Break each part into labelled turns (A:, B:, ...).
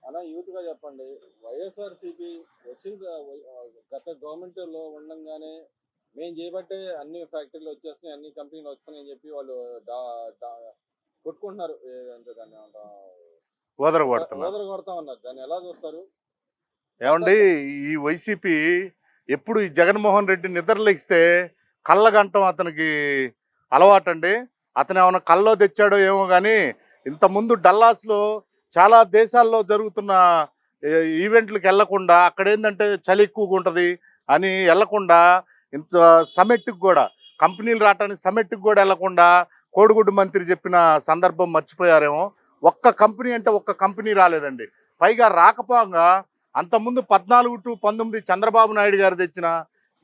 A: అలా యూత్ గా చెప్పండి. వైఎస్ఆర్సీపీ వచ్చిన గత గవర్నమెంట్ లో ఉండంగానే మేము చేయబట్టే అన్ని ఫ్యాక్టరీలు వచ్చేస్తున్నాయి, అన్ని కంపెనీలు వస్తున్నాయని చెప్పి వాళ్ళు కొట్టుకుంటున్నారు. అంటే దాన్ని
B: ఓదర కొడుతున్నారు.
A: ఓదర కొడతా ఉన్నారు. దాన్ని ఎలా చూస్తారు?
B: ఏమండి, ఈ వైసీపీ ఎప్పుడు ఈ జగన్మోహన్ రెడ్డి నిద్రలేస్తే కళ్ళగంటం అతనికి అలవాటండి. అతను ఏమైనా కల్లో తెచ్చాడో ఏమో కానీ ఇంతకుముందు డల్లాస్లో చాలా దేశాల్లో జరుగుతున్న ఈవెంట్లకు వెళ్లకుండా, అక్కడ ఏంటంటే చలి ఎక్కువగా ఉంటుంది అని వెళ్లకుండా, ఇంత సమ్మిట్కి కూడా కంపెనీలు రావటానికి సమ్మిట్కి కూడా వెళ్లకుండా కోడిగుడ్డు మంత్రి చెప్పిన సందర్భం మర్చిపోయారేమో. ఒక్క కంపెనీ అంటే ఒక్క కంపెనీ రాలేదండి. పైగా రాకపోగా అంతకుముందు 14 to 19 చంద్రబాబు నాయుడు గారు తెచ్చిన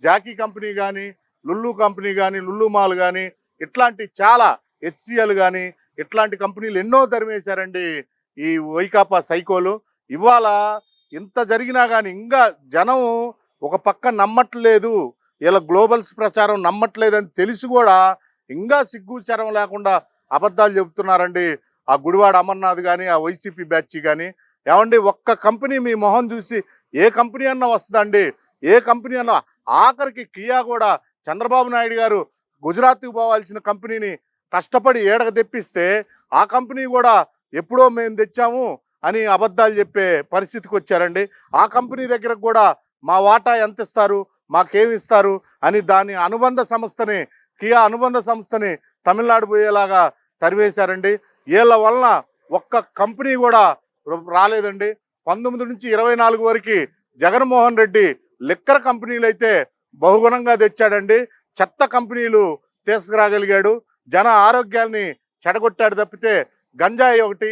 B: జాకీ కంపెనీ కానీ, లుల్లు కంపెనీ కానీ, లుల్లు మాల్ కానీ, ఇట్లాంటి చాలా హెచ్సిఎల్ కానీ ఇట్లాంటి కంపెనీలు ఎన్నో తరిమేశారండి ఈ వైకాపా సైకోలు. ఇవాళ ఇంత జరిగినా కానీ ఇంకా జనం ఒక పక్క నమ్మట్లేదు, ఇలా గ్లోబల్స్ ప్రచారం నమ్మట్లేదని తెలిసి కూడా ఇంకా సిగ్గుచరం లేకుండా అబద్ధాలు చెబుతున్నారండి ఆ గుడివాడ అమర్నాథ్ కానీ, ఆ వైసీపీ బ్యాచ్ కానీ. ఏమండి, ఒక్క కంపెనీ మీ మొహం చూసి ఏ కంపెనీ అన్నా వస్తుందండి? ఏ కంపెనీ అన్నా? ఆఖరికి కియా కూడా చంద్రబాబు నాయుడు గారు గుజరాత్కి పోవాల్సిన కంపెనీని కష్టపడి ఏడక తెప్పిస్తే ఆ కంపెనీ కూడా ఎప్పుడో మేము తెచ్చాము అని అబద్ధాలు చెప్పే పరిస్థితికి వచ్చారండి. ఆ కంపెనీ దగ్గరకు కూడా మా వాటా ఎంత ఇస్తారు, మాకేమి ఇస్తారు అని దాని అనుబంధ సంస్థని, కియా అనుబంధ సంస్థని తమిళనాడు పోయేలాగా తరివేశారండి. వీళ్ళ వలన ఒక్క కంపెనీ కూడా రాలేదండి. 19 నుంచి 24 వరకు జగన్మోహన్ రెడ్డి లిక్కర్ కంపెనీలు అయితే బహుగుణంగా తెచ్చాడండి. చెత్త కంపెనీలు తీసుకురాగలిగాడు. జన ఆరోగ్యాన్ని చెడగొట్టాడు తప్పితే గంజాయి ఒకటి,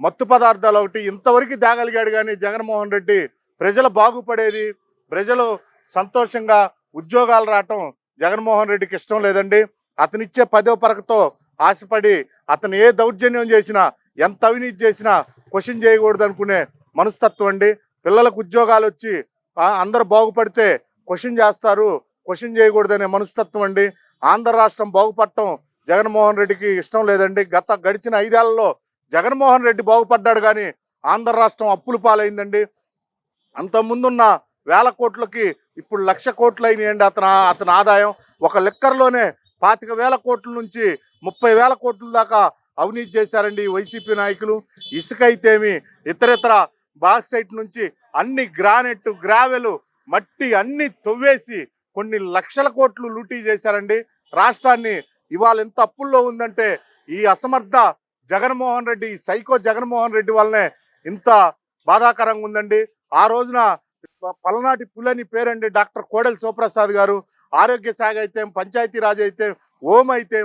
B: మత్తు పదార్థాలు ఒకటి ఇంతవరకు దాగలిగాడు. కానీ జగన్మోహన్ రెడ్డి ప్రజలు బాగుపడేది, ప్రజలు సంతోషంగా ఉద్యోగాలు రావటం జగన్మోహన్ రెడ్డికి ఇష్టం లేదండి. అతనిచ్చే 10వ పరకతో ఆశపడి అతను ఏ దౌర్జన్యం చేసినా, ఎంత అవినీతి చేసినా క్వశ్చన్ చేయకూడదు అనుకునే మనస్తత్వం అండి. పిల్లలకు ఉద్యోగాలు వచ్చి అందరు బాగుపడితే క్వశ్చన్ చేస్తారు, క్వశ్చన్ చేయకూడదనే మనస్తత్వం అండి. ఆంధ్ర రాష్ట్రం బాగుపడటం జగన్మోహన్ రెడ్డికి ఇష్టం లేదండి. గడిచిన 5 ఏళ్లలో జగన్మోహన్ రెడ్డి బాగుపడ్డాడు కానీ ఆంధ్ర రాష్ట్రం అప్పుల పాలైందండి. అంతకుముందున్న 1000 కోట్లకి ఇప్పుడు 1,00,000 కోట్లు అయినాయండి అతని ఆదాయం. ఒక లిక్కర్లోనే 25,000 కోట్ల నుంచి 30,000 కోట్ల దాకా అవినీతి చేశారండి ఈ వైసీపీ నాయకులు. ఇసుక అయితేమి, ఇతరితర బాక్సైట్ నుంచి అన్ని గ్రానైట్, గ్రావెలు, మట్టి అన్ని తవ్వేసి కొన్ని లక్షల కోట్లు లూటీ చేశారండి రాష్ట్రాన్ని. ఇవాళ ఎంత అప్పుల్లో ఉందంటే ఈ అసమర్థ జగన్మోహన్ రెడ్డి, ఈ సైకో జగన్మోహన్ రెడ్డి వల్లనే ఇంత బాధాకరంగా ఉందండి. ఆ రోజున పలనాటి పులని పేరండి డాక్టర్ కోడెల శివప్రసాద్ గారు. ఆరోగ్య శాఖ అయితే, పంచాయతీరాజ్ అయితే, హోమ్ అయితే,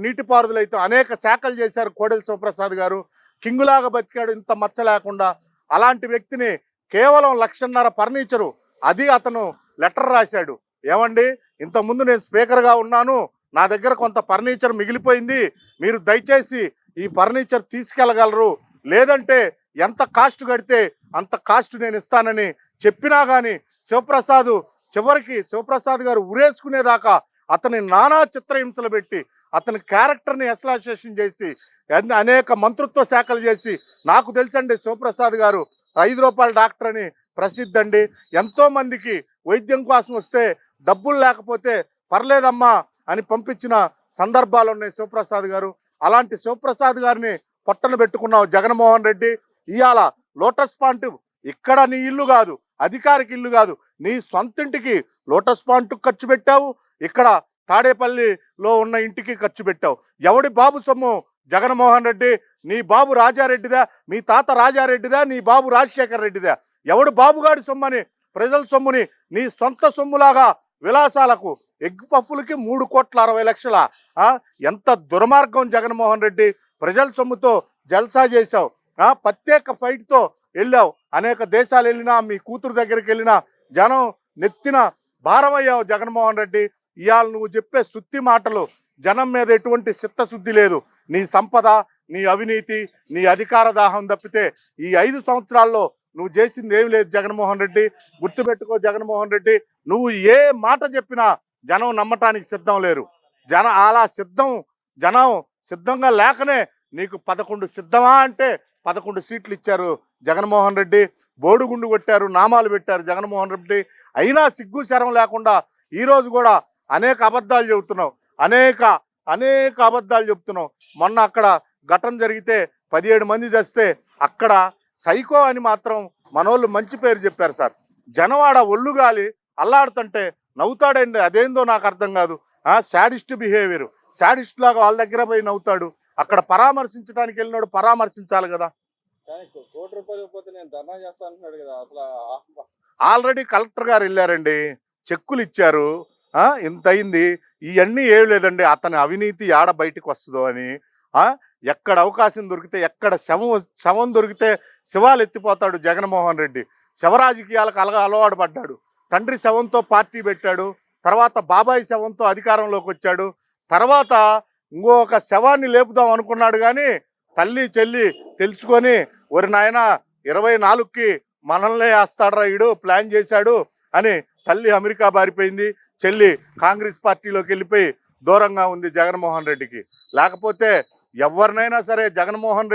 B: నీటిపారుదల అయితే అనేక శాఖలు చేశారు కోడెల శివప్రసాద్ గారు. కింగులాగా బతికాడు ఇంత మచ్చ లేకుండా. అలాంటి వ్యక్తిని కేవలం 1,50,000 ఫర్నిచరు, అది అతను లెటర్ రాశాడు. ఏమండి, ఇంతకుముందు నేను స్పీకర్గా ఉన్నాను, నా దగ్గర కొంత ఫర్నిచర్ మిగిలిపోయింది, మీరు దయచేసి ఈ ఫర్నిచర్ తీసుకెళ్ళగలరు, లేదంటే ఎంత కాస్ట్ కడితే అంత కాస్ట్ నేను ఇస్తానని చెప్పినా కానీ శివప్రసాద్ చివరికి శివప్రసాద్ గారు ఉరేసుకునేదాకా అతని నానా చిత్రహింసలు పెట్టి అతని క్యారెక్టర్ని ఎస్లాసేషన్ చేసి అనేక మంత్రిత్వ శాఖలు చేసి, నాకు తెలుసండి శివప్రసాద్ గారు 5 రూపాయల డాక్టర్ అని ప్రసిద్ధి అండి. ఎంతోమందికి వైద్యం కోసం వస్తే డబ్బులు లేకపోతే పర్లేదమ్మా అని పంపించిన సందర్భాలు ఉన్నాయి శివప్రసాద్ గారు. అలాంటి శివప్రసాద్ గారిని పొట్టను పెట్టుకున్నావు జగన్మోహన్ రెడ్డి. ఇవాళ లోటస్ పాయింట్ ఇక్కడ నీ ఇల్లు కాదు, అధికారికి ఇల్లు కాదు, నీ సొంతింటికి లోటస్ పాయింట్ ఖర్చు పెట్టావు, ఇక్కడ తాడేపల్లిలో ఉన్న ఇంటికి ఖర్చు పెట్టావు. ఎవడి బాబు సొమ్ము జగన్మోహన్ రెడ్డి? నీ బాబు రాజారెడ్డిదా, మీ తాత రాజారెడ్డిదా, నీ బాబు రాజశేఖర్ రెడ్డిదా? ఎవడు బాబుగాడి సొమ్మని, ప్రజల సొమ్ముని నీ సొంత సొమ్ములాగా విలాసాలకు, ఎగ్ పఫ్ఫులకి 3,60,00,000. ఎంత దుర్మార్గం జగన్మోహన్ రెడ్డి! ప్రజల సొమ్ముతో జల్సా చేశావు. ప్రత్యేక ఫైట్తో వెళ్ళావు, అనేక దేశాలు వెళ్ళినా, మీ కూతురు దగ్గరికి వెళ్ళినా జనం నెత్తిన భారమయ్యావు జగన్మోహన్ రెడ్డి. ఇవాళ నువ్వు చెప్పే సుత్తి మాటలు జనం మీద ఎటువంటి చిత్తశుద్ధి లేదు. నీ సంపద, నీ అవినీతి, నీ అధికార దాహం తప్పితే ఈ 5 సంవత్సరాల్లో నువ్వు చేసింది ఏమి లేదు జగన్మోహన్ రెడ్డి. గుర్తుపెట్టుకో జగన్మోహన్ రెడ్డి, నువ్వు ఏ మాట చెప్పినా జనం నమ్మటానికి సిద్ధం లేరు. అలా జనం సిద్ధంగా లేకనే నీకు 11 సిద్ధమా అంటే 11 సీట్లు ఇచ్చారు జగన్మోహన్ రెడ్డి. బోడుగుండు కొట్టారు, నామాలు పెట్టారు జగన్మోహన్ రెడ్డి. అయినా సిగ్గు శరం లేకుండా ఈరోజు కూడా అనేక అబద్ధాలు చెబుతున్నావు, అనేక అబద్ధాలు చెప్తున్నావు. మొన్న అక్కడ ఘటన జరిగితే 17 మంది చస్తే అక్కడ సైకో అని మాత్రం మనోళ్ళు మంచి పేరు చెప్పారు సార్. జనవాడ ఒళ్ళుగాలి అల్లాడుతుంటే నవ్వుతాడండి, అదేందో నాకు అర్థం కాదు. శాడిస్ట్ బిహేవియర్, శాడిస్ట్ లాగా వాళ్ళ దగ్గర పోయి నవ్వుతాడు. అక్కడ పరామర్శించడానికి వెళ్ళినాడు, పరామర్శించాలి కదా.
A: కానీ ₹1,00,00,000 పోతే నేను ధర్నా చేస్తా అంటున్నాడు కదా అసలు.
B: ఆల్రెడీ కలెక్టర్ గారు వెళ్ళారండి, చెక్కులు ఇచ్చారు. ఇంత అయింది. ఇవన్నీ ఏం లేదండి, అతని అవినీతి ఆడ బయటకు వస్తుందో అని. ఎక్కడ అవకాశం దొరికితే, ఎక్కడ శవం దొరికితే శవాలు ఎత్తిపోతాడు జగన్మోహన్ రెడ్డి. శవ రాజకీయాలకు అలవాటు పడ్డాడు. తండ్రి శవంతో పార్టీ పెట్టాడు, తర్వాత బాబాయ్ శవంతో అధికారంలోకి వచ్చాడు, తర్వాత ఇంకొక శవాన్ని లేపుదాం అనుకున్నాడు. కానీ తల్లి చెల్లి తెలుసుకొని, ఒరి నాయన 24కి మనల్నే వేస్తాడ్రా ఈడు, ప్లాన్ చేశాడు అని తల్లి అమెరికా బారిపోయింది, చెల్లి కాంగ్రెస్ పార్టీలోకి వెళ్ళిపోయి దూరంగా ఉంది జగన్మోహన్ రెడ్డికి. లేకపోతే ఎవరినైనా సరే జగన్మోహన్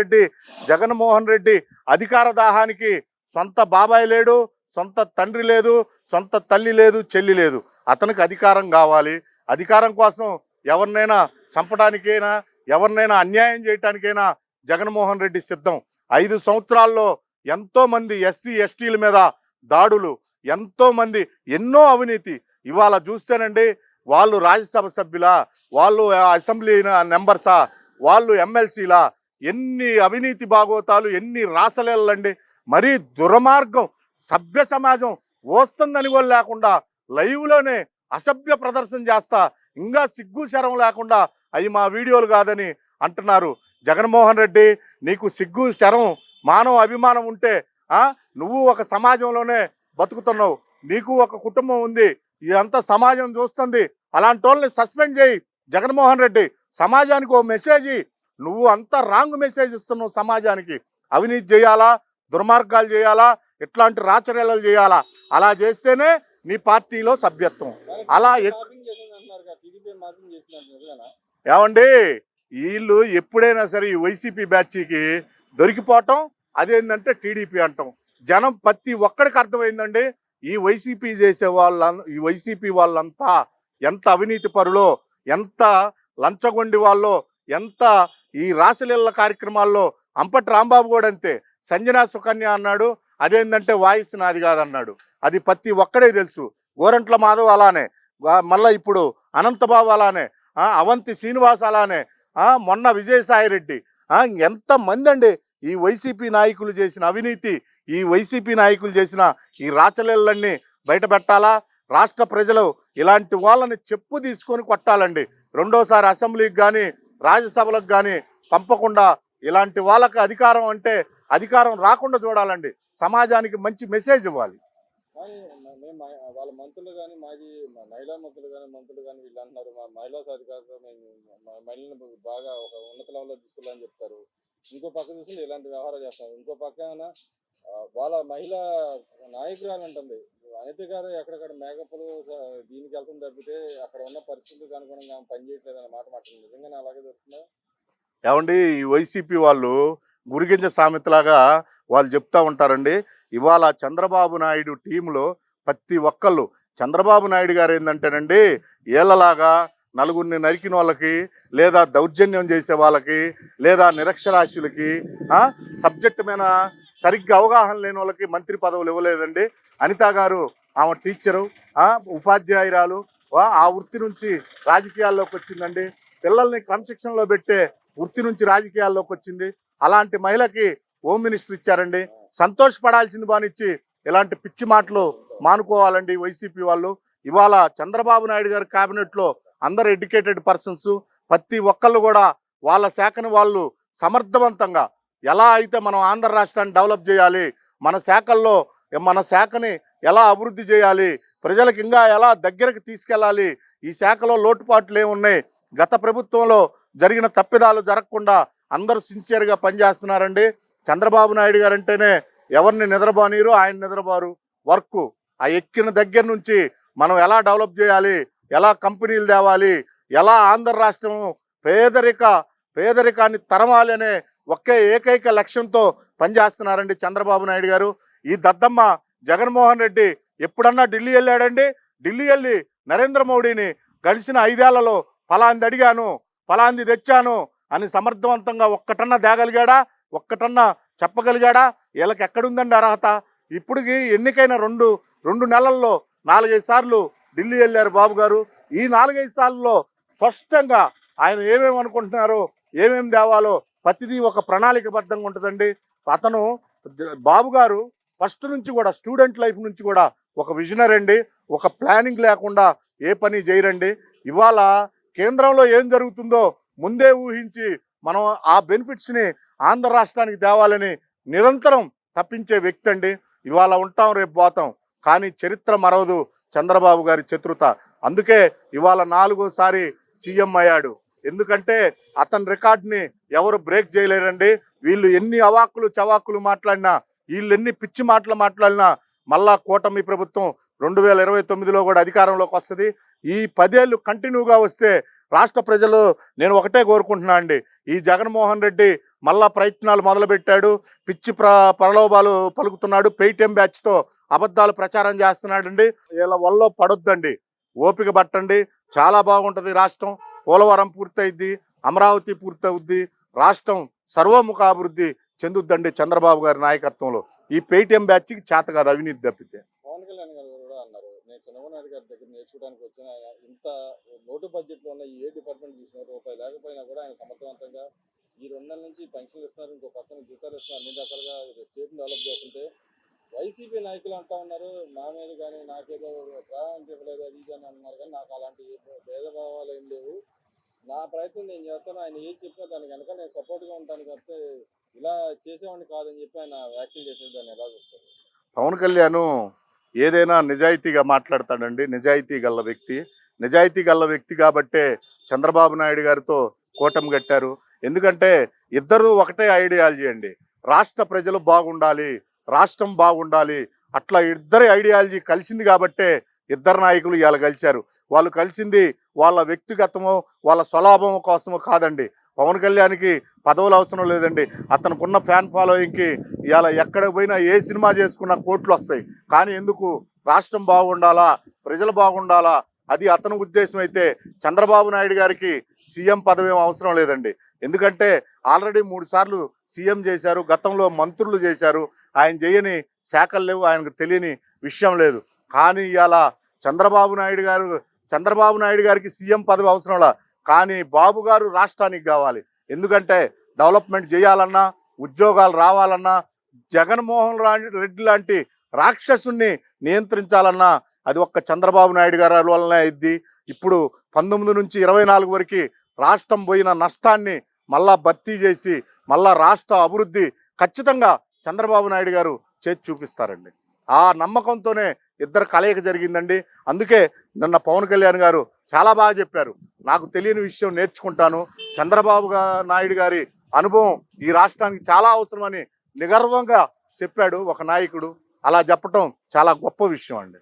B: రెడ్డి అధికార దాహానికి సొంత బాబాయ్ లేడు, సొంత తండ్రి లేదు, సొంత తల్లి లేదు, చెల్లి లేదు. అతనికి అధికారం కావాలి. అధికారం కోసం ఎవరినైనా చంపడానికైనా, ఎవరినైనా అన్యాయం చేయటానికైనా జగన్మోహన్ రెడ్డి సిద్ధం. 5 సంవత్సరాల్లో ఎంతోమంది ఎస్సీ ఎస్టీల మీద దాడులు, ఎంతోమంది ఎన్నో అవినీతి. ఇవాళ చూస్తేనండి, వాళ్ళు రాజ్యసభ సభ్యులా, వాళ్ళు అసెంబ్లీ మెంబర్సా, వాళ్ళు ఎమ్మెల్సీలా, ఎన్ని అవినీతి భాగోతాలు, ఎన్ని రాసలేళ్ళండి. మరీ దుర్మార్గం. సభ్య సమాజం వస్తుందని కూడా లేకుండా లైవ్లోనే అసభ్య ప్రదర్శన చేస్తా, ఇంకా సిగ్గు శరం లేకుండా అవి మా వీడియోలు కాదని అంటున్నారు. జగన్మోహన్ రెడ్డి, నీకు సిగ్గు శరం మానవ అభిమానం ఉంటే నువ్వు ఒక సమాజంలోనే బతుకుతున్నావు, నీకు ఒక కుటుంబం ఉంది, ఇదంతా సమాజం చూస్తుంది. అలాంటి వాళ్ళని సస్పెండ్ చేయి జగన్మోహన్ రెడ్డి. సమాజానికి ఓ మెసేజ్, నువ్వు అంతా రాంగ్ మెసేజ్ ఇస్తున్నావు సమాజానికి. అవినీతి చేయాలా, దుర్మార్గాలు చేయాలా, ఇట్లాంటి రాచర్యాలు చేయాలా, అలా చేస్తేనే నీ పార్టీలో సభ్యత్వం. అలా ఏమండి, వీళ్ళు ఎప్పుడైనా సరే ఈ వైసీపీ బ్యాచ్కి దొరికిపోవటం, అదేంటంటే టీడీపీ అంటాం. జనం ప్రతి ఒక్కడికి అర్థమైందండి, ఈ వైసీపీ వాళ్ళంతా ఎంత అవినీతి పరులో, ఎంత లంచగొండి వాళ్ళో, ఎంత ఈ రాసలీల కార్యక్రమాల్లో. అంపటి రాంబాబు కూడా అంతే, సంజనా సుకన్య అన్నాడు, అదేంటంటే వాయిస్ నాది కాదన్నాడు. అది ప్రతి ఒక్కడే తెలుసు. గోరంట్ల మాధవ్ అలానే, మళ్ళీ ఇప్పుడు అనంతబాబు అలానే, అవంతి శ్రీనివాస్ అలానే, మొన్న విజయసాయి రెడ్డి. ఎంతమంది అండి ఈ వైసీపీ నాయకులు చేసిన అవినీతి, ఈ వైసీపీ నాయకులు చేసిన ఈ రాచలీలన్నీ బయట పెట్టాలా. రాష్ట్ర ప్రజలు ఇలాంటి వాళ్ళని చెప్పు తీసుకొని కొట్టాలండి. రెండోసారి అసెంబ్లీకి కానీ రాజ్యసభలకు కానీ పంపకుండా ఇలాంటి వాళ్ళకి అధికారం అంటే అధికారం రాకుండా చూడాలండి. సమాజానికి మంచి మెసేజ్ ఇవ్వాలి.
A: కానీ మేము వాళ్ళ మంత్రులు కానీ, మాజీ మహిళా మంత్రులు కానీ వీళ్ళు అంటున్నారు, మా మహిళా సాధికారత మేము మహిళలను బాగా ఒక ఉన్నత లెవెల్లో తీసుకెళ్ళాలని చెప్తారు. ఇంకో పక్క చూసి ఇలాంటి వ్యవహారాలు చేస్తారు. ఇంకో పక్కన వాళ్ళ మహిళా నాయకురాలు అంటుంది, అనిత గారు ఎక్కడెక్కడ మేకప్లు దీనికి వెళ్తుంది తప్పితే అక్కడ ఉన్న పరిస్థితులకు అనుగుణంగా పనిచేయట్లేదు అనే మాట మాట్లాడుతుంది. నిజంగానే అలాగే దొరుకుతుందా?
B: ఏమండి, ఈ వైసీపీ వాళ్ళు గురిగింజ సామెతలాగా వాళ్ళు చెప్తా ఉంటారండి. ఇవాళ చంద్రబాబు నాయుడు టీంలో ప్రతి ఒక్కళ్ళు, చంద్రబాబు నాయుడు గారు ఏంటంటేనండి, ఏళ్ళలాగా నలుగురిని నరికిన వాళ్ళకి, లేదా దౌర్జన్యం చేసే వాళ్ళకి, లేదా నిరక్షరాస్యులకి, సబ్జెక్ట్ మీద సరిగ్గా అవగాహన లేని వాళ్ళకి మంత్రి పదవులు ఇవ్వలేదండి. అనిత గారు ఆమె టీచరు, ఉపాధ్యాయురాలు, ఆ వృత్తి నుంచి రాజకీయాల్లోకి వచ్చిందండి. పిల్లల్ని క్రమశిక్షణలో పెట్టే వృత్తి నుంచి రాజకీయాల్లోకి వచ్చింది. అలాంటి మహిళకి హోమ్ మినిస్టర్ ఇచ్చారండి. సంతోషపడాల్సింది బానిచ్చి ఇలాంటి పిచ్చి మాటలు మానుకోవాలండి వైసీపీ వాళ్ళు. ఇవాళ చంద్రబాబు నాయుడు గారి క్యాబినెట్లో అందరు ఎడ్యుకేటెడ్ పర్సన్స్, ప్రతి ఒక్కళ్ళు కూడా వాళ్ళ శాఖను వాళ్ళు సమర్థవంతంగా, ఎలా అయితే మనం ఆంధ్ర రాష్ట్రాన్ని డెవలప్ చేయాలి, మన శాఖల్లో మన శాఖని ఎలా అభివృద్ధి చేయాలి, ప్రజలకు ఇంకా ఎలా దగ్గరకు తీసుకెళ్ళాలి, ఈ శాఖలో లోటుపాట్లు ఏమున్నాయి, గత ప్రభుత్వంలో జరిగిన తప్పిదాలు జరగకుండా అందరూ సిన్సియర్గా పనిచేస్తున్నారండి. చంద్రబాబు నాయుడు గారు అంటేనే ఎవరిని నిద్రపోనీరు, ఆయన నిద్రపోరు. వర్క్ ఆ ఎక్కిన దగ్గర నుంచి మనం ఎలా డెవలప్ చేయాలి, ఎలా కంపెనీలు తేవాలి, ఎలా ఆంధ్ర రాష్ట్రం పేదరికాన్ని తరమాలి అనే ఒకే ఏకైక లక్ష్యంతో పనిచేస్తున్నారండి చంద్రబాబు నాయుడు గారు. ఈ దద్దమ్మ జగన్మోహన్ రెడ్డి ఎప్పుడన్నా ఢిల్లీ వెళ్ళాడండి? ఢిల్లీ వెళ్ళి నరేంద్ర మోడీని గడిచిన 5 ఏళ్లలో ఫలాంది అడిగాను, ఫలాంది తెచ్చాను అని సమర్థవంతంగా ఒక్కటన్నా తేగలిగాడా? ఒక్కటన్నా చెప్పగలిగాడా? వీళ్ళకి ఎక్కడుందండి అర్హత? ఇప్పటికి ఎన్నికైన రెండు నెలల్లో 4-5 సార్లు ఢిల్లీ వెళ్ళారు బాబు గారు. ఈ 4-5 సార్లలో స్పష్టంగా ఆయన ఏమేమి అనుకుంటున్నారో, ఏమేమి తేవాలో ప్రతిదీ ఒక ప్రణాళికబద్ధంగా ఉంటుందండి. అతను బాబు గారు ఫస్ట్ నుంచి కూడా స్టూడెంట్ లైఫ్ నుంచి కూడా ఒక విజనరీ అండి. ఒక ప్లానింగ్ లేకుండా ఏ పని చేయరండి. ఇవాళ కేంద్రంలో ఏం జరుగుతుందో ముందే ఊహించి మనం ఆ బెనిఫిట్స్ని ఆంధ్ర రాష్ట్రానికి తేవాలని నిరంతరం తప్పించే వ్యక్తి అండి. ఇవాళ ఉంటాం, రేపు పోతాం, కానీ చరిత్ర మరవదు చంద్రబాబు గారి చతురత. అందుకే ఇవాళ 4వ సారి సీఎం అయ్యాడు. ఎందుకంటే అతని రికార్డుని ఎవరు బ్రేక్ చేయలేరండి. వీళ్ళు ఎన్ని అవాక్కులు చవాక్కులు మాట్లాడినా, వీళ్ళు ఎన్ని పిచ్చి మాటలు మాట్లాడినా మళ్ళా కూటమి ప్రభుత్వం 2029లో కూడా అధికారంలోకి వస్తుంది. ఈ 10 ఏళ్ళు కంటిన్యూగా వస్తే రాష్ట్ర ప్రజలు నేను ఒకటే కోరుకుంటున్నా అండి, ఈ జగన్మోహన్ రెడ్డి మళ్ళా ప్రయత్నాలు మొదలుపెట్టాడు. పిచ్చి ప్రలోభాలు పలుకుతున్నాడు. పేటీఎం బ్యాచ్తో అబద్ధాలు ప్రచారం చేస్తున్నాడండి. వీళ్ళ వల్ల పడొద్దండి, ఓపిక పట్టండి. చాలా బాగుంటుంది రాష్ట్రం. పోలవరం పూర్తయిద్ది, అమరావతి పూర్తవుద్ది, రాష్ట్రం సర్వముఖాభివృద్ధి చెందుద్దండి చంద్రబాబు గారి నాయకత్వంలో. ఈ పేటీఎం బ్యాచ్కి చేత కాదు అవినీతి తప్పితే.
A: పవన్ కళ్యాణ్ గారు కూడా అన్నారు, నేను చంద్రబాబు నాయుడు గారి దగ్గర నేర్చుకోవడానికి వచ్చిన ఇంత లోటు బడ్జెట్లో ఉన్న ఏ డిపార్ట్మెంట్ చూసినా రూపాయి లేకపోయినా కూడా ఆయన సమర్థవంతంగా ఈ 2 నెలల నుంచి పెన్షన్లు ఇస్తున్నారు, ఇంకో పక్కన జీతాలు ఇస్తున్నారు, అన్ని రకాలుగా స్టేట్ని డెవలప్ చేస్తుంటే వైసీపీ నాయకులు అంటా ఉన్నారు, నా మీద కానీ నాకేదో ప్రాణానికి ఇవ్వలేదు అది ఇది అని అన్నారు. కానీ నాకు అలాంటి భేదభావాలు ఏం లేవు, నా ప్రయత్నం నేను చేస్తాను, ఆయన ఏది చెప్పినా దానికి కనుక నేను సపోర్ట్గా ఉంటాను తప్పితే ఇలా చేసేవాడిని కాదని చెప్పి ఆయన వ్యాఖ్యలు చేసిన దాన్ని ఎలా చూస్తారు?
B: పవన్ కళ్యాణ్ ఏదైనా నిజాయితీగా మాట్లాడతాడండి. నిజాయితీ గల వ్యక్తి. నిజాయితీ గల వ్యక్తి కాబట్టే చంద్రబాబు నాయుడు గారితో కూటమి కట్టారు. ఎందుకంటే ఇద్దరు ఒకటే ఐడియాలజీ అండి. రాష్ట్ర ప్రజలు బాగుండాలి, రాష్ట్రం బాగుండాలి, అట్లా ఇద్దరి ఐడియాలజీ కలిసింది కాబట్టే ఇద్దరు నాయకులు ఇవాళ కలిశారు. వాళ్ళు కలిసింది వాళ్ళ వ్యక్తిగతమో వాళ్ళ స్వలాభం కోసమో కాదండి. పవన్ కళ్యాణ్కి పదవులు అవసరం లేదండి. అతనుకున్న ఫ్యాన్ ఫాలోయింగ్కి ఇవాళ ఎక్కడికి పోయినా ఏ సినిమా చేసుకున్నా కోట్లు వస్తాయి. కానీ ఎందుకు? రాష్ట్రం బాగుండాలా, ప్రజలు బాగుండాలా, అది అతని ఉద్దేశం. అయితే చంద్రబాబు నాయుడు గారికి సీఎం పదవి ఏం అవసరం లేదండి. ఎందుకంటే ఆల్రెడీ 3 సార్లు సీఎం చేశారు, గతంలో మంత్రులు చేశారు. ఆయన చేయని శాఖలు లేవు, ఆయనకు తెలియని విషయం లేదు. కానీ ఇవాళ చంద్రబాబు నాయుడు గారికి సీఎం పదవి అవసరంలా, కానీ బాబు గారు రాష్ట్రానికి కావాలి. ఎందుకంటే డెవలప్మెంట్ చేయాలన్నా, ఉద్యోగాలు రావాలన్నా, జగన్మోహన్ రెడ్డి లాంటి రాక్షసుని నియంత్రించాలన్నా అది ఒక్క చంద్రబాబు నాయుడు గారి వల్లనే అయింది. ఇప్పుడు 19 నుంచి 24 వరకు రాష్ట్రం పోయిన నష్టాన్ని మళ్ళా భర్తీ చేసి మళ్ళా రాష్ట్ర అభివృద్ధి ఖచ్చితంగా చంద్రబాబు నాయుడు గారు చేసి చూపిస్తారండి. ఆ నమ్మకంతోనే ఇద్దరు కలయిక జరిగిందండి. అందుకే నిన్న పవన్ కళ్యాణ్ గారు చాలా బాగా చెప్పారు, నాకు తెలియని విషయం నేర్చుకుంటాను. చంద్రబాబు నాయుడు గారి అనుభవం ఈ రాష్ట్రానికి చాలా అవసరమని నిగర్వంగా చెప్పాడు ఒక నాయకుడు. అలా చెప్పటం చాలా గొప్ప విషయం అండి.